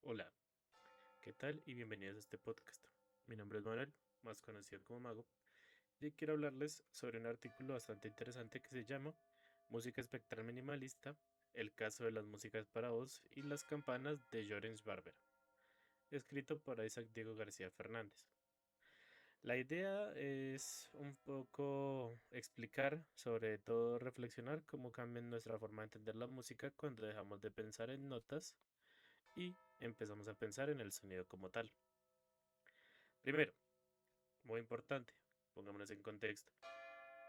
Hola, ¿qué tal? Y bienvenidos a este podcast. Mi nombre es Manuel, más conocido como Mago, y hoy quiero hablarles sobre un artículo bastante interesante que se llama Música espectral minimalista, el caso de las músicas para voz y las campanas de Llorens Barber, escrito por Isaac Diego García Fernández. La idea es un poco explicar, sobre todo reflexionar cómo cambia nuestra forma de entender la música cuando dejamos de pensar en notas y empezamos a pensar en el sonido como tal. Primero, muy importante, pongámonos en contexto.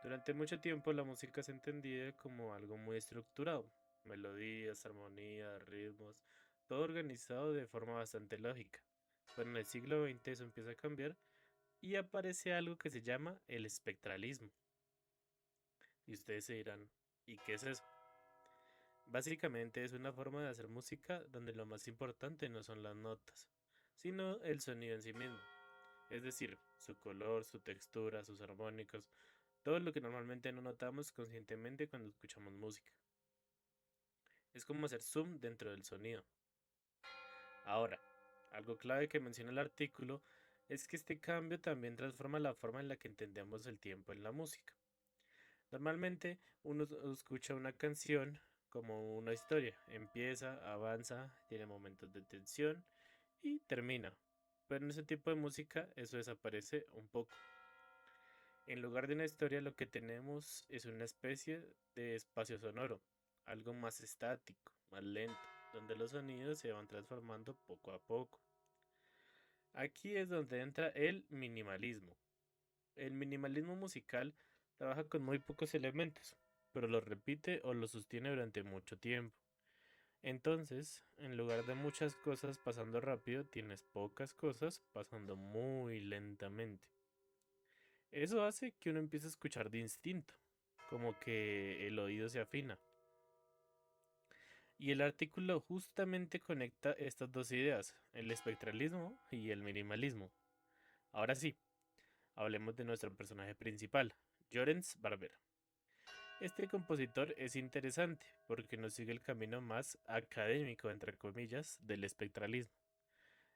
Durante mucho tiempo la música se entendía como algo muy estructurado, melodías, armonías, ritmos, todo organizado de forma bastante lógica. Pero en el siglo XX eso empieza a cambiar y aparece algo que se llama el espectralismo. Y ustedes se dirán, ¿y qué es eso? Básicamente es una forma de hacer música donde lo más importante no son las notas, sino el sonido en sí mismo. Es decir, su color, su textura, sus armónicos, todo lo que normalmente no notamos conscientemente cuando escuchamos música. Es como hacer zoom dentro del sonido. Ahora, algo clave que menciona el artículo es que este cambio también transforma la forma en la que entendemos el tiempo en la música. Normalmente uno escucha una canción como una historia. Empieza, avanza, tiene momentos de tensión y termina. Pero en ese tipo de música eso desaparece un poco. En lugar de una historia, lo que tenemos es una especie de espacio sonoro, algo más estático, más lento, donde los sonidos se van transformando poco a poco. Aquí es donde entra el minimalismo. El minimalismo musical trabaja con muy pocos elementos, pero los repite o los sostiene durante mucho tiempo. Entonces, en lugar de muchas cosas pasando rápido, tienes pocas cosas pasando muy lentamente. Eso hace que uno empiece a escuchar de instinto, como que el oído se afina. Y el artículo justamente conecta estas dos ideas, el espectralismo y el minimalismo. Ahora sí, hablemos de nuestro personaje principal, Llorens Barber. Este compositor es interesante porque nos sigue el camino más académico, entre comillas, del espectralismo.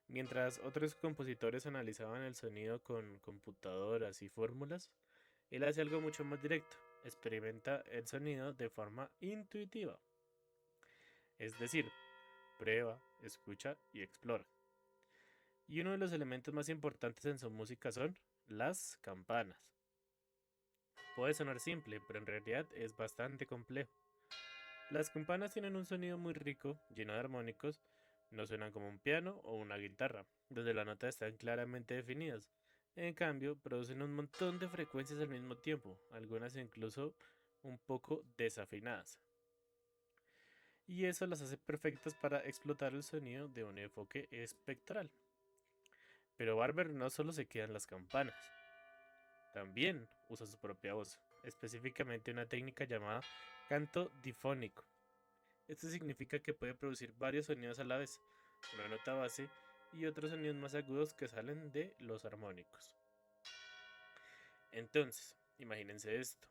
Mientras otros compositores analizaban el sonido con computadoras y fórmulas, él hace algo mucho más directo, experimenta el sonido de forma intuitiva, es decir, prueba, escucha y explora. Y uno de los elementos más importantes en su música son las campanas. Puede sonar simple, pero en realidad es bastante complejo. Las campanas tienen un sonido muy rico, lleno de armónicos, no suenan como un piano o una guitarra, donde las notas están claramente definidas. En cambio, producen un montón de frecuencias al mismo tiempo, algunas incluso un poco desafinadas. Y eso las hace perfectas para explotar el sonido de un enfoque espectral. Pero Barber no solo se queda en las campanas, también usa su propia voz, específicamente una técnica llamada canto difónico. Esto significa que puede producir varios sonidos a la vez, una nota base y otros sonidos más agudos que salen de los armónicos. Entonces, imagínense esto,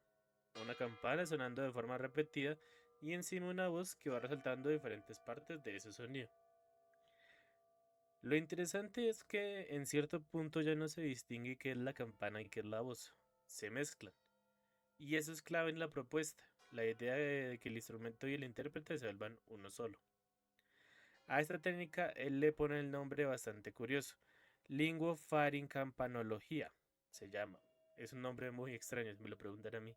una campana sonando de forma repetida y encima una voz que va resaltando diferentes partes de ese sonido. Lo interesante es que en cierto punto ya no se distingue qué es la campana y qué es la voz, se mezclan. Y eso es clave en la propuesta, la idea de que el instrumento y el intérprete se vuelvan uno solo. A esta técnica él le pone el nombre bastante curioso. Linguofarincampanología se llama. Es un nombre muy extraño, si me lo preguntan a mí.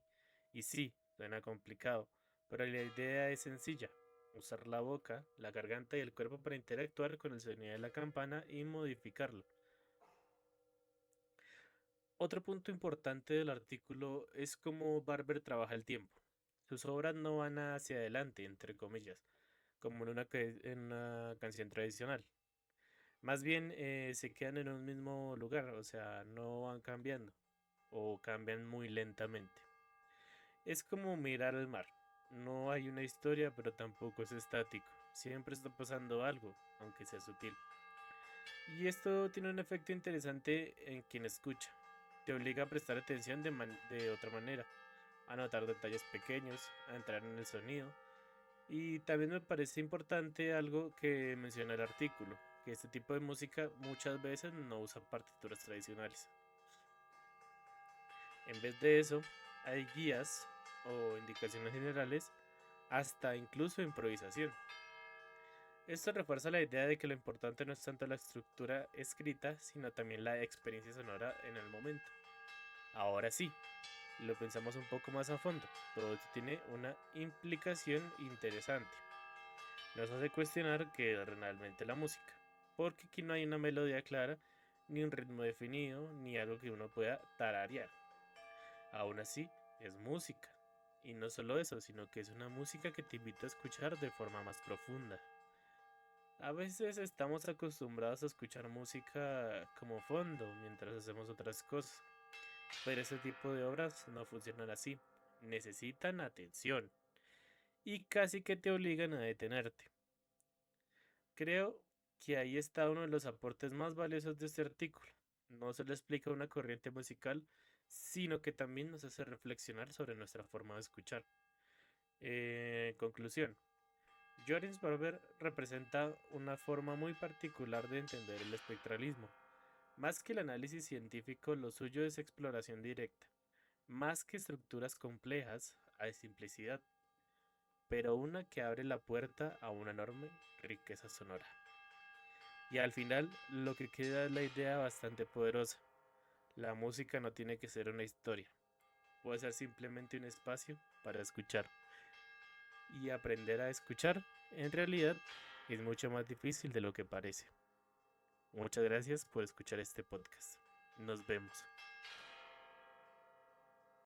Y sí, suena complicado, pero la idea es sencilla. Usar la boca, la garganta y el cuerpo para interactuar con el sonido de la campana y modificarlo. Otro punto importante del artículo es cómo Barber trabaja el tiempo. Sus obras no van hacia adelante, entre comillas, como en una canción tradicional. Más bien se quedan en un mismo lugar, o sea, no van cambiando o cambian muy lentamente. Es como mirar al mar. No hay una historia, pero tampoco es estático. Siempre está pasando algo, aunque sea sutil. Y esto tiene un efecto interesante en quien escucha. Te obliga a prestar atención de otra manera, a notar detalles pequeños, a entrar en el sonido. Y también me parece importante algo que menciona el artículo. que este tipo de música muchas veces no usa partituras tradicionales. En vez de eso, hay guías o indicaciones generales, hasta incluso improvisación. Esto refuerza la idea de que lo importante no es tanto la estructura escrita, sino también la experiencia sonora en el momento. Ahora sí, lo pensamos un poco más a fondo. Todo esto tiene una implicación interesante. Nos hace cuestionar qué es realmente la música, porque aquí no hay una melodía clara, ni un ritmo definido, ni algo que uno pueda tararear. Aún así, es música. Y no solo eso, sino que es una música que te invita a escuchar de forma más profunda. A veces estamos acostumbrados a escuchar música como fondo mientras hacemos otras cosas, pero ese tipo de obras no funcionan así. Necesitan atención y casi que te obligan a detenerte. Creo que ahí está uno de los aportes más valiosos de este artículo. No solo explica una corriente musical, sino que también nos hace reflexionar sobre nuestra forma de escuchar. Conclusión. Joris Barber representa una forma muy particular de entender el espectralismo. Más que el análisis científico, lo suyo es exploración directa. Más que estructuras complejas, hay simplicidad, pero una que abre la puerta a una enorme riqueza sonora. Y al final, lo que queda es la idea bastante poderosa. La música no tiene que ser una historia, puede ser simplemente un espacio para escuchar. Y aprender a escuchar, en realidad, es mucho más difícil de lo que parece. Muchas gracias por escuchar este podcast. Nos vemos.